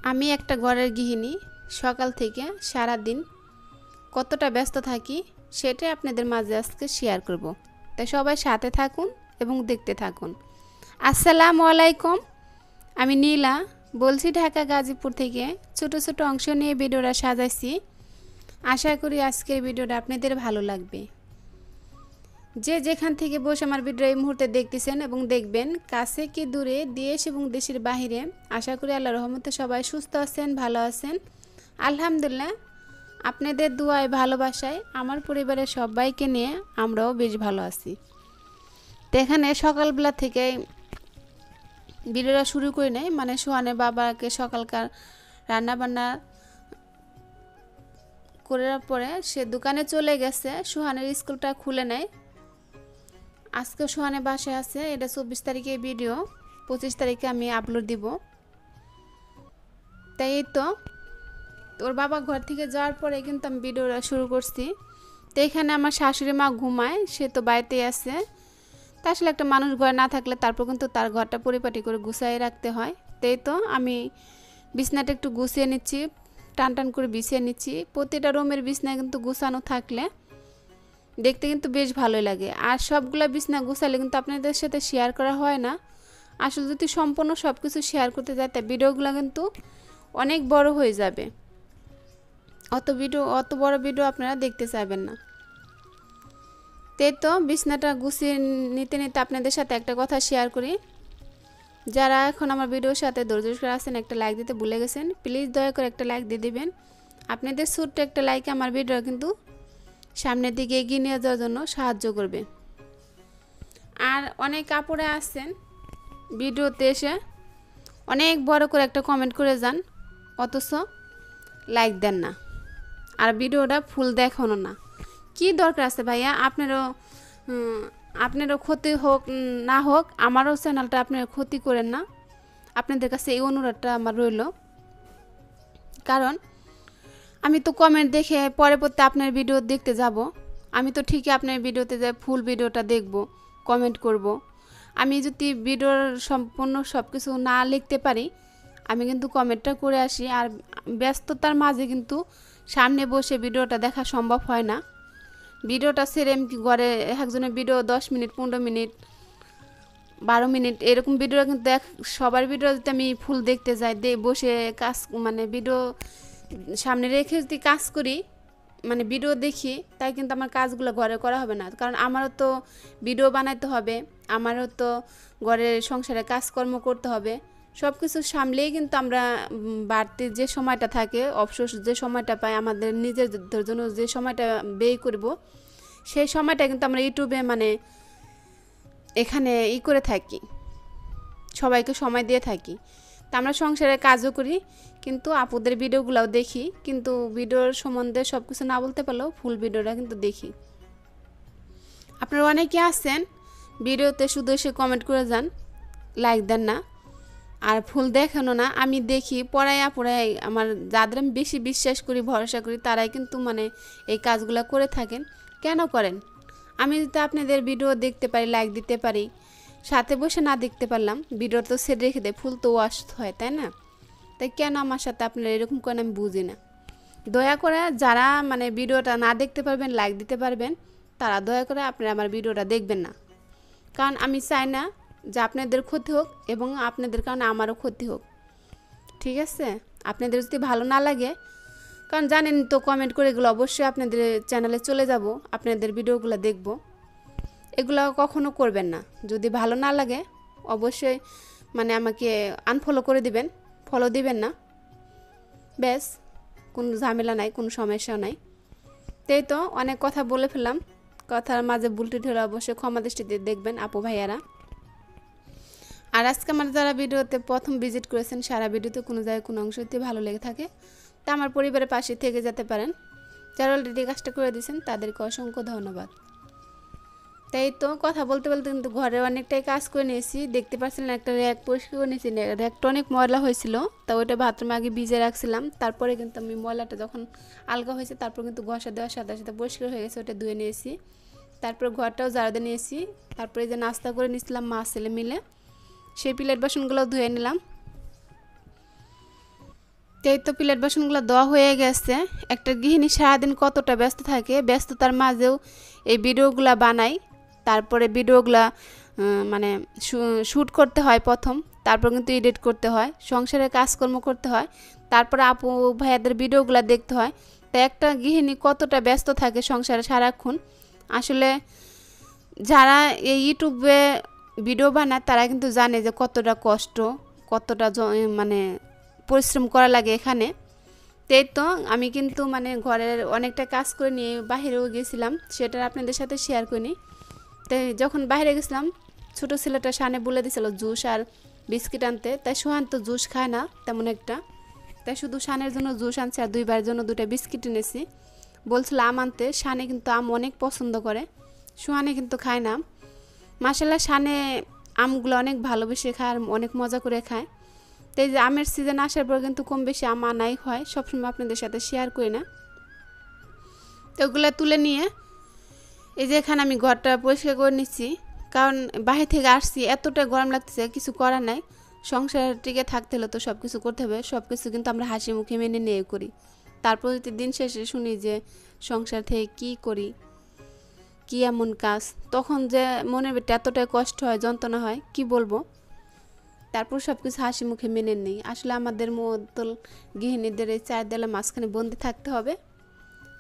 আমি একটা ঘরের গৃহিণী সকাল থেকে সারা দিন কতটা ব্যস্ত থাকি সেটাই আপনাদের মাঝে আজকে শেয়ার করব। তাই সবাই সাথে থাকুন এবং দেখতে থাকুন। আসসালামু আলাইকুম, আমি নীলা বলছি ঢাকা গাজীপুর থেকে। ছোট ছোট অংশ নিয়ে ভিডিওটা সাজাইছি। আশা করি আজকের ভিডিওটা আপনাদের ভালো লাগবে। যে যেখান থেকে বসে আমার ভিডিও এই মুহূর্তে দেখতেছেন এবং দেখবেন, কাছে কি দূরে, দেশ এবং দেশের বাহিরে, আশা করি আল্লাহর রহমতে সবাই সুস্থ আছেন, ভালো আছেন। আলহামদুলিল্লাহ, আপনাদের দুয়ায় ভালোবাসায় আমার পরিবারের সবাইকে নিয়ে আমরাও বেশ ভালো আছি। তো এখানে সকালবেলা থেকে ভিডিওটা শুরু করি নাই, মানে সোহানের বাবাকে সকালকার রান্নাবান্না করার পরে সে দোকানে চলে গেছে। সোহানের স্কুলটা খুলে নেয়। আজকে সোহানের বাসায় আছে। এটা 24 তারিখে ভিডিও, 25 তারিখে আমি আপলোড দিব। তাই এই তো ওর বাবা ঘর থেকে যাওয়ার পরে কিন্তু আমি ভিডিওটা শুরু করছি। তো এখানে আমার শাশুড়ি মা ঘুমায়, সে তো বাড়িতেই আছে। তা আসলে একটা মানুষ ঘরে না থাকলে তারপর কিন্তু তার ঘরটা পরিপাটি করে গুছিয়ে রাখতে হয়। তাই তো আমি বিছনাটা একটু গুছিয়ে নিচ্ছি, টান টান করে বিছিয়ে নিচ্ছি। প্রতিটা রুমের বিছনা কিন্তু গুছানো থাকলে দেখতে কিন্তু বেশ ভালোই লাগে। আর সবগুলা বিছনা গুছালে কিন্তু আপনাদের সাথে শেয়ার করা হয় না। আসলে যদি সম্পূর্ণ সব কিছু শেয়ার করতে যায় তা ভিডিওগুলো কিন্তু অনেক বড় হয়ে যাবে। অত বড় ভিডিও আপনারা দেখতে চাইবেন না। তাই তো বিছনাটা গুছিয়ে নিতে নিতে আপনাদের সাথে একটা কথা শেয়ার করি। যারা এখন আমার ভিডিওর সাথে ধৈর্য ধরে আছেন, একটা লাইক দিতে ভুলে গেছেন, প্লিজ দয়া করে একটা লাইক দিয়ে দিবেন। আপনাদের ছোট্ট একটা লাইকে আমার ভিডিও কিন্তু সামনের দিকে এগিয়ে নিয়ে যাওয়ার জন্য সাহায্য করবে। আর অনেক আপুরা আছেন ভিডিওতে এসে অনেক বড় করে একটা কমেন্ট করে যান, অথচ লাইক দেন না আর ভিডিওটা ফুল দেখানো না। কি দরকার আছে ভাইয়া? আপনারও ক্ষতি হোক না হোক, আমারও চ্যানেলটা আপনারা ক্ষতি করেন না। আপনাদের কাছে এই অনুরোধটা আমার রইল। কারণ আমি তো কমেন্ট দেখে পরে পরতে আপনার ভিডিও দেখতে যাব। আমি তো ঠিকই আপনার ভিডিওতে যাই, ফুল ভিডিওটা দেখব, কমেন্ট করব। আমি যদি ভিডিওর সম্পূর্ণ সব কিছু না লিখতে পারি, আমি কিন্তু কমেন্টটা করে আসি। আর ব্যস্ততার মাঝে কিন্তু সামনে বসে ভিডিওটা দেখা সম্ভব হয় না। ভিডিওটা ছেড়ে আমি ঘরে একজনের ভিডিও 10 মিনিট, 15 মিনিট, 12 মিনিট এরকম ভিডিও কিন্তু সবার ভিডিও যদি আমি ফুল দেখতে যাই, বসে কাজ মানে ভিডিও সামনে রেখে যদি কাজ করি, মানে ভিডিও দেখি, তাই কিন্তু আমার কাজগুলো ঘরে করা হবে না। কারণ আমারও তো ভিডিও বানাইতে হবে, আমারও তো ঘরের সংসারে কাজকর্ম করতে হবে। সব কিছু সামলেই কিন্তু আমরা বাড়তি যে সময়টা থাকে, অবসর যে সময়টা পাই, আমাদের নিজেদের জন্য যে সময়টা ব্যয় করব, সেই সময়টা কিন্তু আমরা ইউটিউবে মানে এখানে করে থাকি, সবাইকে সময় দিয়ে থাকি। তা আমরা সংসারে কাজও করি, কিন্তু আপুদের ভিডিওগুলোও দেখি। কিন্তু ভিডিওর সম্বন্ধে সব কিছু না বলতে পারলেও ফুল ভিডিওটা কিন্তু দেখি। আপনারা অনেকে আছেন ভিডিওতে শুধু এসে কমেন্ট করে যান, লাইক দেন না আর ফুল দেখানো না। আমি দেখি পড়াইয়া আমার যাদের আমি বেশি বিশ্বাস করি, ভরসা করি, তারাই কিন্তু মানে এই কাজগুলো করে থাকেন। কেন করেন? আমি যদি আপনাদের ভিডিও দেখতে পারি, লাইক দিতে পারি, সাথে বসে না দেখতে পারলাম, ভিডিও তো সেট রেখে দেয়, ফুল তো ওয়াশ হয়, তাই না? তাই কেন আমার সাথে আপনারা এরকম করেন আমি বুঝি না। দয়া করে যারা মানে ভিডিওটা না দেখতে পারবেন, লাইক দিতে পারবেন, তারা দয়া করে আপনারা আমার ভিডিওটা দেখবেন না। কারণ আমি চাই না যে আপনাদের ক্ষতি হোক এবং আপনাদের কারণে আমারও ক্ষতি হোক। ঠিক আছে? আপনাদের যদি ভালো না লাগে, কারণ জানেন তো কমেন্ট করে এগুলো অবশ্যই আপনাদের চ্যানেলে চলে যাব, আপনাদের ভিডিওগুলো দেখব। এগুলো কখনো করবেন না। যদি ভালো না লাগে অবশ্যই মানে আমাকে আনফলো করে দিবেন, ফলো দিবেন না। ব্যাস, কোনো ঝামেলা নাই, কোনো সমস্যা নাই। তাই তো অনেক কথা বলে ফেললাম, কথার মাঝে ভুলটি হলে অবশ্যই ক্ষমা দৃষ্টিতে দেখবেন আপু ভাইয়ারা। আর আজকে আমার যারা ভিডিওতে প্রথম ভিজিট করেছেন, সারা ভিডিওতে কোনো জায়গায় কোনো অংশতে ভালো লেগে থাকে, তা আমার পরিবারের পাশে থেকে যেতে পারেন। যারা অলরেডি কাজটা করে দিয়েছেন তাদেরকে অসংখ্য ধন্যবাদ। তাই তো কথা বলতে বলতে কিন্তু ঘরে অনেকটাই কাজ করে নিয়েছি। দেখতে পাচ্ছিলেন একটা র্যাক পরিষ্কার করে নিয়েছি, র্যাকটা অনেক ময়লা হয়েছিল, তা ওইটা বাথরুমে আগে ভিজে রাখছিলাম। তারপরে কিন্তু আমি ময়লাটা যখন আলগা হয়েছে, তারপর কিন্তু ঘষা দেওয়ার সাথে সাথে পরিষ্কার হয়ে গেছে, ওটা ধুয়ে নিয়েছি। তারপর ঘরটাও ঝাড়ু দিয়ে নিয়েছি। তারপরে যে নাস্তা করে নিয়েছিলাম মা ছেলে মিলে, সেই প্লেট বাসনগুলো ধুয়ে নিলাম। তো এই তো প্লেট বাসনগুলো দেওয়া হয়ে গেছে। একটা গৃহিণী সারাদিন কতটা ব্যস্ত থাকে, ব্যস্ততার মাঝেও এই ভিডিওগুলো বানাই। তারপরে ভিডিওগুলা মানে শ্যুট করতে হয় প্রথম, তারপর কিন্তু এডিট করতে হয়, সংসারের কাজকর্ম করতে হয়, তারপরে আপু ভাইয়াদের ভিডিওগুলো দেখতে হয়। তো একটা গৃহিণী কতটা ব্যস্ত থাকে সংসারে সারাক্ষণ। আসলে যারা এই ইউটিউবে ভিডিও বানায় তারা কিন্তু জানে যে কতটা কষ্ট, কতটা মানে পরিশ্রম করা লাগে এখানে। তাই তো আমি কিন্তু মানে ঘরের অনেকটা কাজ করে নিয়ে বাহিরেও গেছিলাম, সেটা আপনাদের সাথে শেয়ার করিনি। তাই যখন বাইরে গেছিলাম ছোটো ছেলেটা শানে বলে দিয়েছিল জুস আর বিস্কিট আনতে, তাই সোহান তো জুস খায় না তেমন একটা, তাই শুধু শানের জন্য জুস আনছে আর দুইবার জন্য দুটো বিস্কিট এনেছি। বলছিল আম আনতে, শানে কিন্তু আম অনেক পছন্দ করে, সোহানে কিন্তু খায় না। মাশাআল্লাহ শানে আমগুলো অনেক ভালোবেসে খায় আর অনেক মজা করে খায়। তো এই যে আমের সিজন আসার পর কিন্তু কম বেশি আম আনাই হয়, সবসময় আপনাদের সাথে শেয়ার করি না। তো ওগুলো তুলে নিয়ে এই যে এখানে আমি ঘরটা পরিষ্কার করে নিচ্ছি, কারণ বাহির থেকে আসছি এতটা গরম লাগতেছে, কিছু করার নাই। সংসার টিকে থাকতে হলে তো সব কিছু করতে হবে, সব কিছু কিন্তু আমরা হাসি মুখে মেনে নিয়ে করি। তারপর যদি দিন শেষে শুনি যে সংসার থেকে কী করি, কী এমন কাজ, তখন যে মনের ভিতরে এতটাই কষ্ট হয়, যন্ত্রণা হয়, কি বলবো। তারপর সব কিছু হাসি মুখে মেনে নেই। আসলে আমাদের মতো গৃহিণীদের এই চার দেয়ালের মাঝখানে বন্দি থাকতে হবে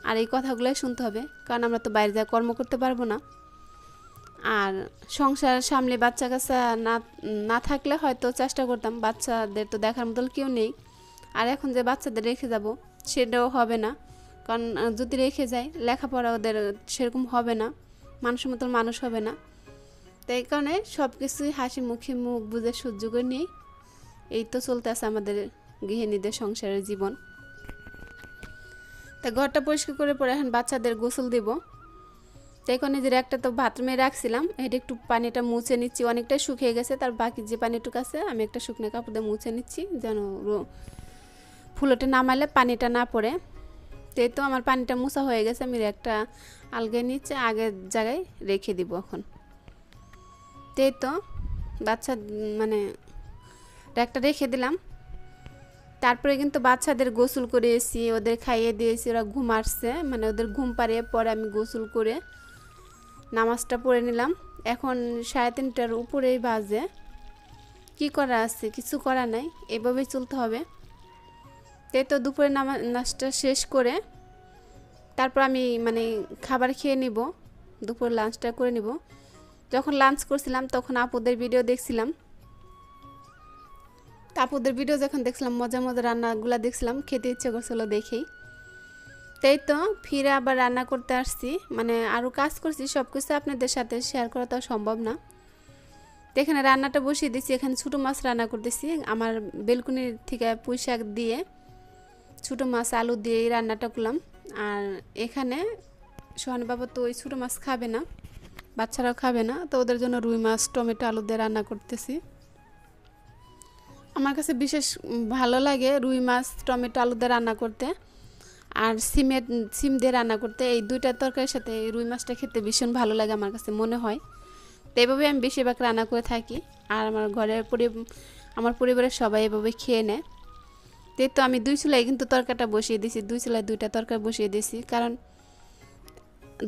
আর এই কথাগুলোই শুনতে হবে, কারণ আমরা তো বাইরে যা কর্ম করতে পারবো না। আর সংসার সামলে বাচ্চা কাচ্চা না থাকলে হয়তো চেষ্টা করতাম, বাচ্চাদের তো দেখার মতো কেউ নেই। আর এখন যে বাচ্চাদের রেখে যাব সেটাও হবে না, কারণ যদি রেখে যায় লেখাপড়া ওদের সেরকম হবে না, মানুষের মতো মানুষ হবে না। তাই কারণে সব কিছুই হাসি মুখে মুখ বুঝে সহ্য করে নিই। এই তো চলতে আছে আমাদের গৃহিণীদের সংসারের জীবন। তাই ঘরটা পরিষ্কার করে পরে এখন বাচ্চাদের গোসল দেব। তাই কারণে যে একটা তো বাথরুমে রাখছিলাম, এটা একটু পানিটা মুছে নিচ্ছি, অনেকটাই শুকিয়ে গেছে, তার বাকি যে পানিটুকু আছে আমি একটা শুকনো কাপড় দিয়ে মুছে নিচ্ছি যেন ফুলোটা নামাইলে পানিটা না পড়ে। তাই তো আমার পানিটা মুছা হয়ে গেছে, আমি একটা আলগায় নিচে আগের জায়গায় রেখে দিব এখন। তাই তো বাচ্চা মানে একটা রেখে দিলাম। তারপরে কিন্তু বাচ্চাদের গোসল করিয়েছি, ওদের খাইয়ে দিয়েছি, ওরা ঘুম আসছে, মানে ওদের ঘুম পাড়িয়ে পরে আমি গোসল করে নামাজটা পড়ে নিলাম। এখন 3:30টার উপরেই বাজে, কি করা আছে, কিছু করা নাই, এভাবেই চলতে হবে। তাই তো দুপুরে নাস্তা শেষ করে তারপর আমি মানে খাবার খেয়ে নিব, দুপুর লাঞ্চটা করে নিব। যখন লাঞ্চ করছিলাম তখন আপুদের ভিডিও দেখছিলাম, আপুদের ভিডিও যখন দেখছিলাম মজা মজা রান্নাগুলো দেখছিলাম, খেতে ইচ্ছে করছিল দেখেই। তাই তো ফিরে আবার রান্না করতে আসছি, মানে আরও কাজ করছি, সব কিছু আপনাদের সাথে শেয়ার করা তো সম্ভব না। তো এখানে রান্নাটা বসিয়ে দিচ্ছি, এখানে ছোটো মাছ রান্না করতেছি, আমার বেলকুনির থেকে পুঁই শাক দিয়ে ছোটো মাছ আলু দিয়ে এই রান্নাটা করলাম। আর এখানে সোহান বাবা তো ওই ছোটো মাছ খাবে না, বাচ্চারাও খাবে না, তো ওদের জন্য রুই মাছ টমেটো আলু দিয়ে রান্না করতেছি। আমার কাছে বিশেষ ভালো লাগে রুই মাছ টমেটো আলু দিয়ে রান্না করতে আর সিম দিয়ে রান্না করতে, এই দুইটা তরকারির সাথে এই রুই মাছটা খেতে ভীষণ ভালো লাগে আমার কাছে মনে হয়। তো এইভাবে আমি বেশিরভাগ রান্না করে থাকি আর আমার ঘরের আমার পরিবারের সবাই এভাবে খেয়ে নেয়। তো আমি 2 চুলায় কিন্তু তরকারিটা বসিয়ে দিয়েছি, 2 চুলায় 2টা তরকারি বসিয়ে দিয়েছি, কারণ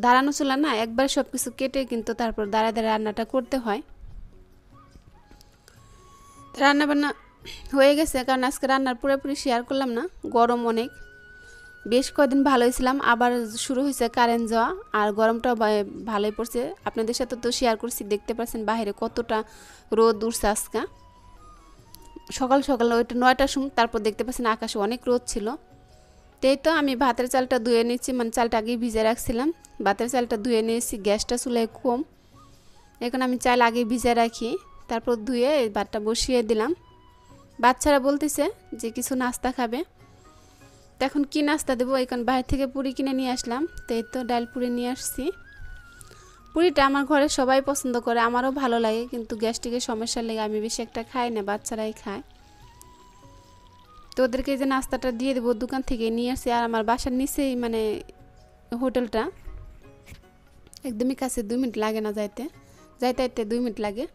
দাঁড়ানো চুলা না, একবার সব কিছু কেটে কিন্তু তারপর দাঁড়ায় দাঁড়ায় রান্নাটা করতে হয়। রান্না বান্না হয়ে গেছে, কারণ আজকে রান্নার পুরোপুরি শেয়ার করলাম না, গরম অনেক, বেশ কয়েকদিন ভালোই ছিলাম, আবার শুরু হয়েছে কারেন্ট যাওয়া আর গরমটাও ভালোই পড়ছে। আপনাদের সাথে তো শেয়ার করছি, দেখতে পাচ্ছেন বাইরে কতটা রোদ উঠছে আজকে সকাল সকাল, ওইটা 9টার সময়, তারপর দেখতে পাচ্ছেন আকাশে অনেক রোদ ছিল। তাই তো আমি ভাতের চালটা ধুয়ে নিচ্ছি, মানে চালটা আগেই ভিজে রাখছিলাম, ভাতের চালটা ধুয়ে নিয়েছি, গ্যাসটা চুলায় কম, এখন আমি চাল আগে ভিজে রাখি, তারপর ধুয়ে ভাতটা বসিয়ে দিলাম। বাচ্চারা বলতেছে যে কিছু নাস্তা খাবে, তো এখন কী নাস্তা দেবো, এখন বাইরে থেকে পুরি কিনে নিয়ে আসলাম, তাই তো ডাল পুরি নিয়ে আসছি। পুরিটা আমার ঘরে সবাই পছন্দ করে, আমারও ভালো লাগে, কিন্তু গ্যাস্ট্রিকের সমস্যার লেগে আমি বেশি একটা খাই না, বাচ্চারাই খায়। তো ওদেরকে যে নাস্তাটা দিয়ে দেবো দোকান থেকে নিয়ে আসছি, আর আমার বাসার নিচেই মানে হোটেলটা একদমই কাছে, 2 মিনিট লাগে না যাইতে 2 মিনিট লাগে।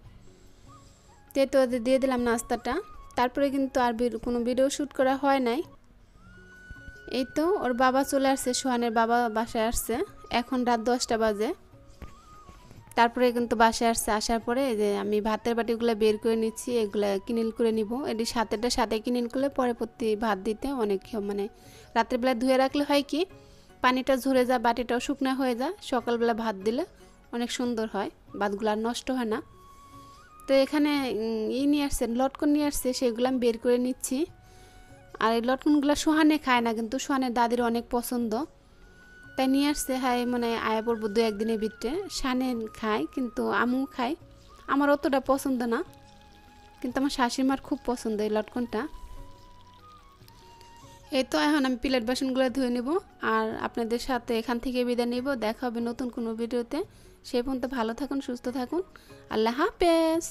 তো ওদের দিয়ে দিলাম নাস্তাটা। তারপরে কিন্তু আর কোনো ভিডিও শ্যুট করা হয় নাই, এই তো ওর বাবা চলে আসছে, সোহানের বাবা বাসায় আসছে, এখন রাত 10টা বাজে। তারপরে কিন্তু বাসায় আসছে, আসার পরে যে আমি ভাতের বাটিগুলো বের করে নিচ্ছি, এগুলো কিনিল করে নিব। এটি সাথেটার সাথে কিনিল করলে পরে প্রতি ভাত দিতে অনেক মানে রাত্রেবেলা ধুয়ে রাখলে হয় কি পানিটা ঝরে যায়, বাটিটাও শুকনো হয়ে যায়, সকালবেলা ভাত দিলে অনেক সুন্দর হয়, ভাতগুলো আর নষ্ট হয় না। তো এখানে নিয়ে আসছে, লটকন নিয়ে আসছে, সেগুলো আমি বের করে নিচ্ছি। আর এই লটকনগুলো সোহানে খায় না, কিন্তু সোহানের দাদির অনেক পছন্দ, তাই নিয়ে আসছে। হ্যাঁ মানে আয়া পড়বো 2-1 দিনের ভিতরে। শানে খায় কিন্তু আমু খায়, আমার অতটা পছন্দ না, কিন্তু আমার শাশুড়িমার খুব পছন্দ এই লটকনটা। এই তো এখন আমি প্লেট বাসনগুলো ধুয়ে নেব, আর আপনাদের সাথে এখান থেকে বিদায় নেব। দেখা হবে নতুন কোনো ভিডিওতে। সে পর্যন্ত ভালো থাকুন, সুস্থ থাকুন, আল্লাহ হাফেজ।